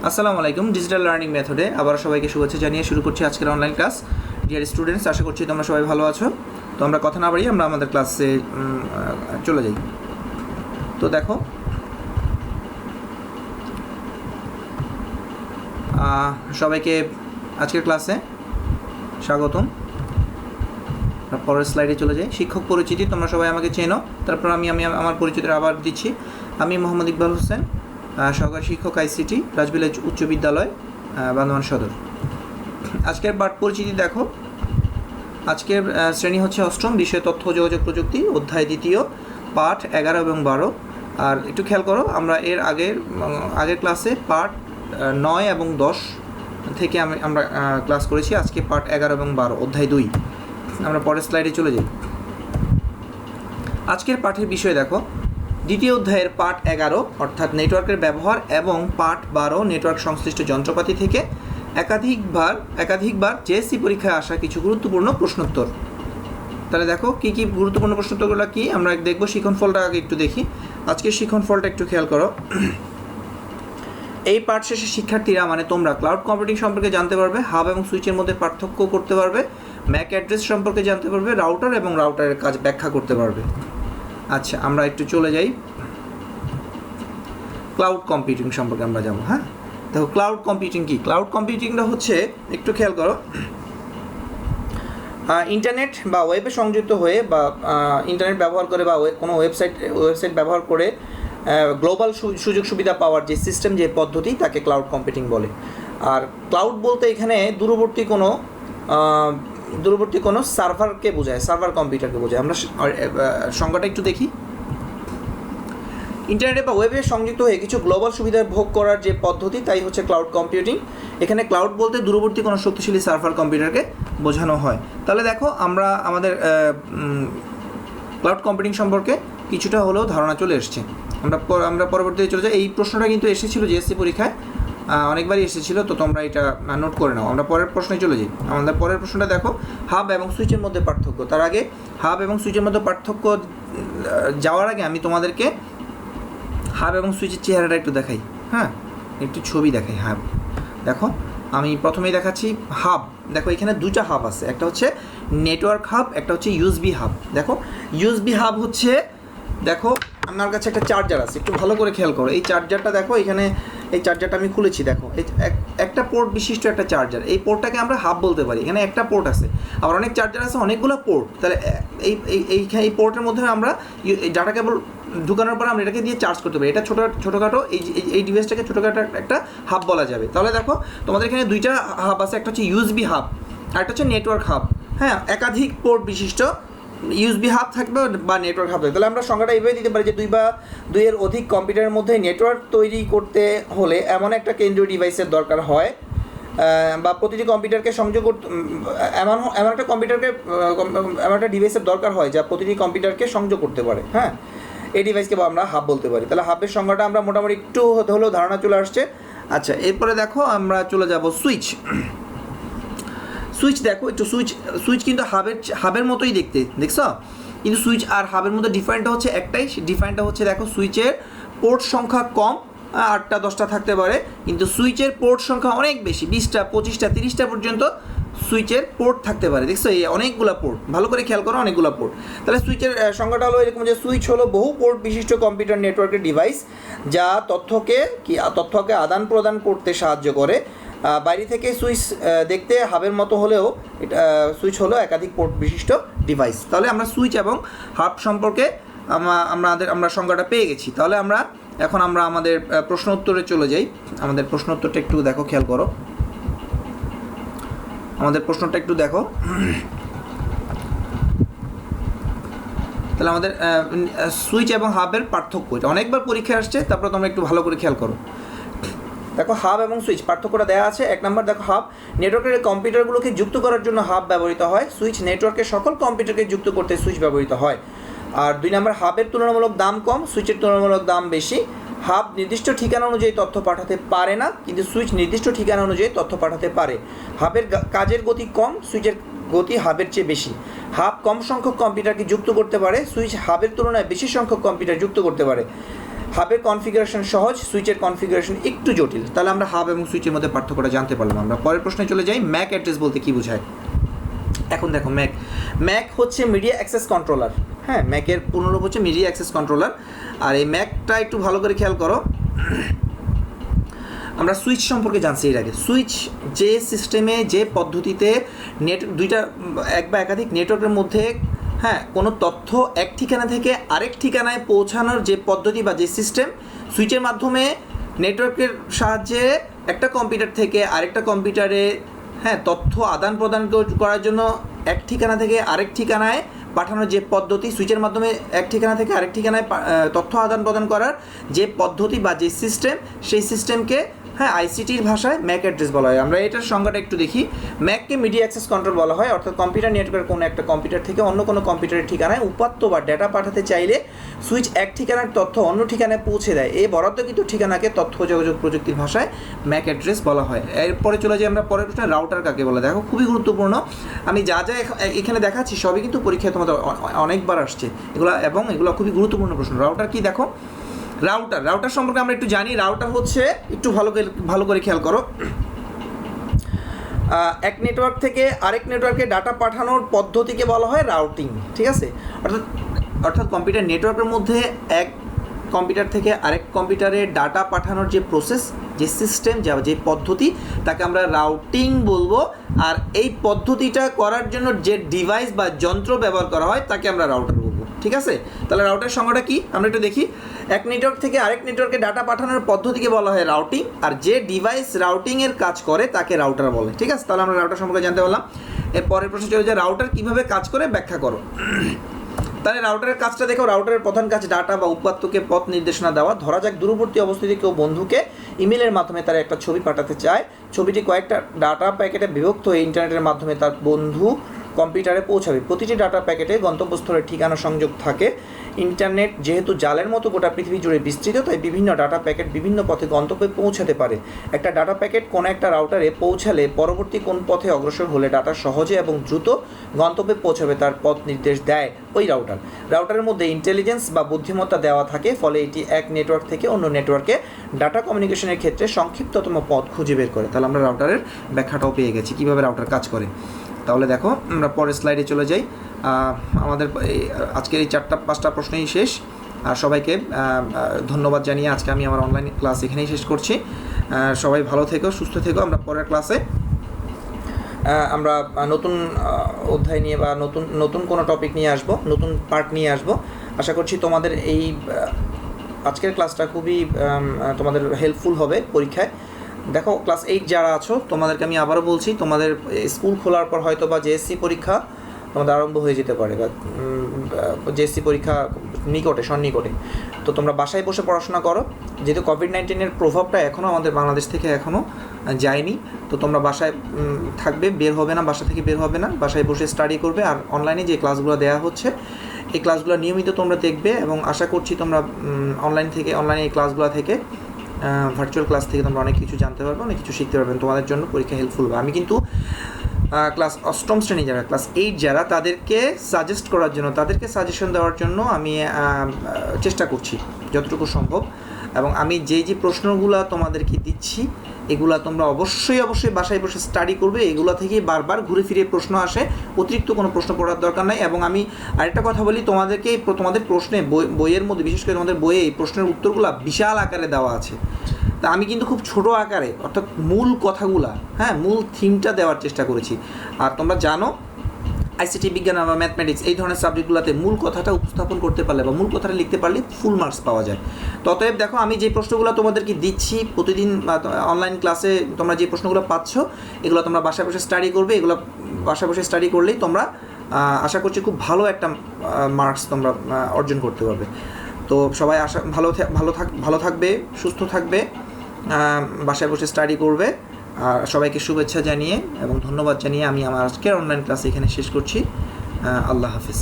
আসসালামু আলাইকুম। Digital learning মেথডে আবার সবাইকে শুভেচ্ছা জানিয়ে শুরু করছি আজকের অনলাইন ক্লাস। ডিয়ার স্টুডেন্টস, আশা করছি তোমরা সবাই ভালো আছো। তো আমরা কথা না বাড়িয়ে আমরা আমাদের ক্লাসে চলে যাই। তো দেখো, সবাইকে আজকের ক্লাসে স্বাগতম। পরের স্লাইডে চলে যাই। শিক্ষক পরিচিতি, তোমরা সবাই আমাকে চেনো। তারপর আমি আমার পরিচিতি আবার দিচ্ছি। আমি মোহাম্মদ ইকবাল হোসেন, সহকারী শিক্ষক আইসিটি, রাজবিলা উচ্চ বিদ্যালয়, বান্দরবান সদর। আজকের পাঠ পরিচিতি দেখো। আজকের শ্রেণী হচ্ছে অষ্টম, বিষয় তথ্য যোগাযোগ প্রযুক্তি, অধ্যায় দ্বিতীয়, পাঠ 11 এবং 12। আর একটু খেয়াল করো, আমরা এর আগের ক্লাসে পাঠ 9 এবং 10 থেকে আমরা ক্লাস করেছি। আজকে পাঠ 11 এবং 12, অধ্যায় 2। আমরা পরের স্লাইডে চলে যাই। আজকের পাঠের বিষয় দেখো, দ্বিতীয় অধ্যায়ের পাঠ 11 অর্থাৎ নেটওয়ার্কের ব্যবহার এবং পাঠ 12 নেটওয়ার্ক সংশ্লিষ্ট যন্ত্রপাতি থেকে একাধিকবার জেএসসি পরীক্ষায় আসা কিছু গুরুত্বপূর্ণ প্রশ্নোত্তর। তাহলে দেখো কী কী গুরুত্বপূর্ণ প্রশ্নোত্তরগুলো কি আমরা দেখবো। শিক্ষণফলটা আগে একটু দেখি। আজকের শিক্ষণফলটা একটু খেয়াল করো। এই পাঠ শেষে শিক্ষার্থীরা মানে তোমরা ক্লাউড কম্পিউটিং সম্পর্কে জানতে পারবে, হাব এবং সুইচের মধ্যে পার্থক্য করতে পারবে, ম্যাক অ্যাড্রেস সম্পর্কে জানতে পারবে, রাউটার এবং রাউটারের কাজ ব্যাখ্যা করতে পারবে। আচ্ছা, আমরা একটু চলে যাই ক্লাউড কম্পিউটিং সম্পর্কে আমরা যাবো। হ্যাঁ, দেখো ক্লাউড কম্পিউটিং কি। ক্লাউড কম্পিউটিংটা হচ্ছে, একটু খেয়াল করো, ইন্টারনেট বা ওয়েবে সংযুক্ত হয়ে বা ইন্টারনেট ব্যবহার করে বা কোনো ওয়েবসাইট ব্যবহার করে গ্লোবাল সুযোগ সুবিধা পাওয়ার যে সিস্টেম, যে পদ্ধতি, তাকে ক্লাউড কম্পিউটিং বলে। আর ক্লাউড বলতে এখানে দূরবর্তী কোনো সার্ভারকে বোঝায়, সার্ভার কম্পিউটারকে বোঝায়। আমরা সংজ্ঞাটা একটু দেখি। ইন্টারনেটে বা ওয়েবে সংযুক্ত হয়ে কিছু গ্লোবাল সুবিধা ভোগ করার যে পদ্ধতি, তাই হচ্ছে ক্লাউড কম্পিউটিং। এখানে ক্লাউড বলতে দূরবর্তী কোনো শক্তিশালী সার্ভার কম্পিউটারকে বোঝানো হয়। তাহলে দেখো, আমরা আমাদের ক্লাউড কম্পিউটিং সম্পর্কে কিছুটা হলেও ধারণা চলে এসছে। আমরা পরবর্তীতে চলে যাই। এই প্রশ্নটা কিন্তু এসেছিল জেএসসি পরীক্ষায়, অনেকবারই এসেছিল, তো তোমরা এটা নোট করে নাও। আমরা পরের প্রশ্নে চলে যাই। আমাদের পরের প্রশ্নটা দেখো, হাব এবং সুইচের মধ্যে পার্থক্য। তার আগে হাব এবং সুইচের মধ্যে পার্থক্য যাওয়ার আগে আমি তোমাদেরকে হাব এবং সুইচের চেহারাটা একটু দেখাই। হ্যাঁ, একটু ছবি দেখাই। হাব দেখো, আমি প্রথমেই দেখাচ্ছি হাব। দেখো, এখানে দুইটা হাব আছে, একটা হচ্ছে নেটওয়ার্ক হাব, একটা হচ্ছে ইউএসবি হাব। দেখো, ইউএসবি হাব হচ্ছে, দেখো আমার কাছে একটা চার্জার আছে, একটু ভালো করে খেয়াল করো। এই চার্জারটা দেখো, এখানে এই চার্জারটা আমি খুলেছি। দেখো, একটা পোর্ট বিশিষ্ট একটা চার্জার। এই পোর্টটাকে আমরা হাব বলতে পারি। এখানে একটা পোর্ট আছে, আবার অনেক চার্জার আছে, অনেকগুলো পোর্ট। তাহলে এই পোর্টের মধ্যে আমরা ডাটা কেবল ঢুকানোর পর আমরা এটাকে দিয়ে চার্জ করতে পারি। এটা ছোটোখাটো এই ডিভাইসটাকে ছোটোখাটো একটা হাব বলা যাবে। তাহলে দেখো, তোমাদের এখানে দুইটা হাব আছে, একটা হচ্ছে ইউএসবি হাব আর একটা হচ্ছে নেটওয়ার্ক হাব। হ্যাঁ, একাধিক পোর্ট বিশিষ্ট ইউএসবি হাব থাকবে বা নেটওয়ার্ক হাব থাকবে। তাহলে আমরা সংখ্যাটা এইভাবে দিতে পারি যে দুইয়ের অধিক কম্পিউটারের মধ্যে নেটওয়ার্ক তৈরি করতে হলে এমন একটা কেন্দ্রীয় ডিভাইসের দরকার হয়, বা প্রতিটি কম্পিউটারকে সংযোগ করতে এমন একটা ডিভাইসের দরকার হয় যা প্রতিটি কম্পিউটারকে সংযোগ করতে পারে। হ্যাঁ, এই ডিভাইসকে আমরা হাব বলতে পারি। তাহলে হাবের সংখ্যাটা আমরা মোটামুটি একটু হলেও ধারণা চলে আসছে। আচ্ছা, এরপরে দেখো আমরা চলে যাব সুইচ। দেখো একটু সুইচ কিন্তু হাবের মতোই দেখছো, কিন্তু সুইচ আর হাবের মধ্যে ডিফারেন্টটা হচ্ছে একটাই। ডিফারেন্টটা হচ্ছে, দেখো সুইচের পোর্ট সংখ্যা কম, 8টা 10টা থাকতে পারে, কিন্তু সুইচের পোর্ট সংখ্যা অনেক বেশি, 20টা 25টা 30টা পর্যন্ত সুইচের পোর্ট থাকতে পারে। দেখছো, এই অনেকগুলো পোর্ট, ভালো করে খেয়াল করো, অনেকগুলো পোর্ট। তাহলে সুইচের সংখ্যাটা হলো এরকম যে সুইচ হলো বহু পোর্ট বিশিষ্ট কম্পিউটার নেটওয়ার্কের ডিভাইস যা তথ্যকে আদান প্রদান করতে সাহায্য করে। বাইরে থেকে সুইচ দেখতে হাবের মতো হলেও এটা সুইচ হলো একাধিক পোর্ট বিশিষ্ট ডিভাইস। তাহলে আমরা সুইচ এবং হাব সম্পর্কে আমরা সংজ্ঞাটা পেয়ে গেছি। তাহলে এখন আমরা আমাদের প্রশ্ন উত্তরে চলে যাই। আমাদের প্রশ্ন উত্তরটা একটু দেখো, খেয়াল করো। আমাদের প্রশ্নটা একটু দেখো। তাহলে আমাদের সুইচ এবং হাবের পার্থক্য, এটা অনেকবার পরীক্ষায় আসছে, তারপরে তোমরা একটু ভালো করে খেয়াল করো। দেখো, হাব এবং সুইচ পার্থক্যটা দেওয়া আছে। 1 নম্বর দেখো, হাব নেটওয়ার্কের কম্পিউটারগুলোকে যুক্ত করার জন্য হাব ব্যবহৃত হয়। সুইচ নেটওয়ার্কের সকল কম্পিউটারকে যুক্ত করতে সুইচ ব্যবহৃত হয়। আর 2 নম্বর, হাবের তুলনামূলক দাম কম, সুইচের তুলনামূলক দাম বেশি। হাব নির্দিষ্ট ঠিকানা অনুযায়ী তথ্য পাঠাতে পারে না, কিন্তু সুইচ নির্দিষ্ট ঠিকানা অনুযায়ী তথ্য পাঠাতে পারে। হাবের কাজের গতি কম, সুইচের গতি হাবের চেয়ে বেশি। হাব কম সংখ্যক কম্পিউটারকে যুক্ত করতে পারে, সুইচ হাবের তুলনায় বেশি সংখ্যক কম্পিউটার যুক্ত করতে পারে। হাবের কনফিগারেশন সহজ, সুইচের কনফিগারেশন একটু জটিল। তাহলে আমরা হাব এবং সুইচের মধ্যে পার্থক্যটা জানতে পারলাম। আমরা পরের প্রশ্নে চলে যাই, ম্যাক অ্যাড্রেস বলতে কী বোঝায়। এখন দেখো, ম্যাক হচ্ছে মিডিয়া অ্যাক্সেস কন্ট্রোলার। হ্যাঁ, ম্যাকের পূর্ণরূপ হচ্ছে মিডিয়া অ্যাক্সেস কন্ট্রোলার। আর এই ম্যাকটা একটু ভালো করে খেয়াল করো। আমরা সুইচ সম্পর্কে জানছি এর আগে। সুইচ যে সিস্টেমে, যে পদ্ধতিতে দুইটা এক বা একাধিক নেটওয়ার্কের মধ্যে কোনো তথ্য এক ঠিকানা থেকে আরেক ঠিকানায় পৌঁছানোর যে পদ্ধতি বা যে সিস্টেম, সুইচের মাধ্যমে নেটওয়ার্কের সাহায্যে একটা কম্পিউটার থেকে আরেকটা কম্পিউটারে তথ্য আদান প্রদান করার জন্য এক ঠিকানা থেকে আরেক ঠিকানায় পাঠানোর যে পদ্ধতি, সুইচের মাধ্যমে এক ঠিকানা থেকে আরেক ঠিকানায় তথ্য আদান প্রদান করার যে পদ্ধতি বা যে সিস্টেম, সেই সিস্টেমকে আইসিটির ভাষায় ম্যাক অ্যাড্রেস বলা হয়। আমরা এটার সংজ্ঞাটা একটু দেখি। ম্যাককে মিডিয়া অ্যাক্সেস কন্ট্রোল বলা হয়, অর্থাৎ কম্পিউটার নেটওয়ার্ক কোনো একটা কম্পিউটার থেকে অন্য কোনো কম্পিউটারের ঠিকানায় উপাত্ত বা ডেটা পাঠাতে চাইলে সুইচ এক ঠিকানার তথ্য অন্য ঠিকানায় পৌঁছে দেয়। এই বরাদ্দকৃত ঠিকানাকে তথ্য যোগাযোগ প্রযুক্তির ভাষায় ম্যাক অ্যাড্রেস বলা হয়। এরপরে চলে যাই আমরা পরের প্রশ্নে, রাউটার কাকে বলে। দেখো, খুবই গুরুত্বপূর্ণ। আমি যা যা এখানে দেখাচ্ছি সবই কিন্তু পরীক্ষায় তোমাদের অনেকবার আসছে এগুলো, এবং এগুলো খুবই গুরুত্বপূর্ণ প্রশ্ন। রাউটার কি দেখো, রাউটার সম্পর্কে আমরা একটু জানি। রাউটার হচ্ছে, একটু ভালো করে খেয়াল করো, এক নেটওয়ার্ক থেকে আরেক নেটওয়ার্কে ডাটা পাঠানোর পদ্ধতিকে বলা হয় রাউটিং। ঠিক আছে, অর্থাৎ কম্পিউটার নেটওয়ার্কের মধ্যে এক কম্পিউটার থেকে আরেক কম্পিউটারে ডাটা পাঠানোর যে প্রসেস, যে সিস্টেম, যে পদ্ধতি, তাকে আমরা রাউটিং বলবো। আর এই পদ্ধতিটা করার জন্য যে ডিভাইস বা যন্ত্র ব্যবহার করা হয় তাকে আমরা রাউটার বলবো। ঠিক আছে, তাহলে রাউটার সংজ্ঞাটা কি আমরা একটু দেখি। এক নেটওয়ার্ক থেকে আরেক নেটওয়ার্কে ডাটা পাঠানোর পদ্ধতিকে বলা হয় রাউটিং, আর যে ডিভাইস রাউটিংয়ের কাজ করে তাকে রাউটার বলে। ঠিক আছে, তাহলে আমরা রাউটার সম্পর্কে জানতে পারলাম। এর পরের প্রশ্ন চলে যায়, রাউটার কীভাবে কাজ করে ব্যাখ্যা করো। তাহলে রাউটারের কাজটা দেখো। রাউটারের প্রধান কাজ ডাটা বা উপাত্তকে পথ নির্দেশনা দেওয়া। ধরা যাক দূরবর্তী অবস্থিত কেউ বন্ধুকে ইমেলের মাধ্যমে তার একটা ছবি পাঠাতে চায়। ছবিটি কয়েকটা ডাটা প্যাকেটে বিভক্ত হয়ে ইন্টারনেটের মাধ্যমে তার বন্ধু কম্পিউটারে পৌঁছাবে। প্রতিটি ডাটা প্যাকেটে গন্তব্যস্থলের ঠিকানা সংযোগ থাকে। ইন্টারনেট যেহেতু জালের মতো গোটা পৃথিবী জুড়ে বিস্তৃত, তাই বিভিন্ন ডাটা প্যাকেট বিভিন্ন পথে গন্তব্যে পৌঁছাতে পারে। একটা ডাটা প্যাকেট কোনো একটা রাউটারে পৌঁছালে পরবর্তী কোন পথে অগ্রসর হলে ডাটা সহজে এবং দ্রুত গন্তব্যে পৌঁছাবে তার পথ নির্দেশ দেয় ওই রাউটার। রাউটারের মধ্যে ইন্টেলিজেন্স বা বুদ্ধিমত্তা দেওয়া থাকে, ফলে এটি এক নেটওয়ার্ক থেকে অন্য নেটওয়ার্কে ডাটা কমিউনিকেশনের ক্ষেত্রে সংক্ষিপ্ততম পথ খুঁজে বের করে। তাহলে আমরা রাউটারের ব্যাখ্যাটাও পেয়ে গেছি কীভাবে রাউটার কাজ করে। তাহলে দেখো, আমরা পরের স্লাইডে চলে যাই। আমাদের আজকের এই 4-5টা প্রশ্নই শেষ। আর সবাইকে ধন্যবাদ জানিয়ে আজকে আমি আমার অনলাইন ক্লাস এখানেই শেষ করছি। সবাই ভালো থেকো, সুস্থ থেকো। আমরা পরের ক্লাসে আমরা নতুন অধ্যায় নিয়ে বা নতুন কোনো টপিক নিয়ে আসবো, নতুন পার্ট নিয়ে আসবো। আশা করছি তোমাদের এই আজকের ক্লাসটা খুবই তোমাদের হেল্পফুল হবে পরীক্ষায়। দেখো, ক্লাস 8 যারা আছো তোমাদেরকে আমি আবারও বলছি, তোমাদের স্কুল খোলার পর হয়তো বা জেএসসি পরীক্ষা তোমাদের আরম্ভ হয়ে যেতে পারে, বা জেএসসি পরীক্ষা সন্নিকটে। তো তোমরা বাসায় বসে পড়াশোনা করো, যেহেতু কোভিড-19-এর প্রভাবটা এখনও আমাদের বাংলাদেশ থেকে এখনও যায়নি। তো তোমরা বাসায় থাকবে, বাসা থেকে বের হবে না, বাসায় বসে স্টাডি করবে। আর অনলাইনে যে ক্লাসগুলো দেওয়া হচ্ছে এই ক্লাসগুলো নিয়মিত তোমরা দেখবে, এবং আশা করছি তোমরা অনলাইনে এই ক্লাসগুলো থেকে ভার্চুয়াল ক্লাস থেকে তোমরা অনেক কিছু জানতে পারবে, অনেক কিছু শিখতে পারবেন। তোমাদের জন্য পরীক্ষা হেল্পফুল হবে। আমি কিন্তু ক্লাস 8ম শ্রেণী যারা, ক্লাস 8 যারা, তাদেরকে সাজেশন দেওয়ার জন্য আমি চেষ্টা করছি যতটুকু সম্ভব। এবং আমি যে প্রশ্নগুলো তোমাদেরকে দিচ্ছি এগুলা তোমরা অবশ্যই বাসায় বসে স্টাডি করবে। এগুলো থেকেই বারবার ঘুরে ফিরে প্রশ্ন আসে, অতিরিক্ত কোনো প্রশ্ন পড়ার দরকার নাই। এবং আমি আরেকটা কথা বলি, তোমাদের প্রশ্নে বইয়ের মধ্যে, বিশেষ করে তোমাদের বইয়ে এই প্রশ্নের উত্তরগুলো বিশাল আকারে দেওয়া আছে। তা আমি কিন্তু খুব ছোট আকারে, অর্থাৎ মূল কথাগুলা, মূল থিমটা দেওয়ার চেষ্টা করেছি। আর তোমরা জানো আইসিটি, বিজ্ঞান বা ম্যাথমেটিক্স এই ধরনের সাবজেক্টগুলোতে মূল কথাটা উপস্থাপন করতে পারলে বা মূল কথাটা লিখতে পারলে ফুল মার্কস পাওয়া যায়। অতএব দেখো, আমি যে প্রশ্নগুলো তোমাদেরকে দিচ্ছি প্রতিদিন অনলাইন ক্লাসে, তোমরা যে প্রশ্নগুলো পাচ্ছ এগুলো তোমরা বাসায় বসে স্টাডি করবে। এগুলো বাসায় বসে স্টাডি করলেই তোমরা আশা করছি খুব ভালো একটা মার্কস তোমরা অর্জন করতে পারবে। তো সবাই ভালো থাকবে, সুস্থ থাকবে, বাসায় বসে স্টাডি করবে। আর সবাইকে শুভেচ্ছা জানিয়ে এবং ধন্যবাদ জানিয়ে আমি আমার আজকের অনলাইন ক্লাস এখানে শেষ করছি। আল্লাহ হাফিজ।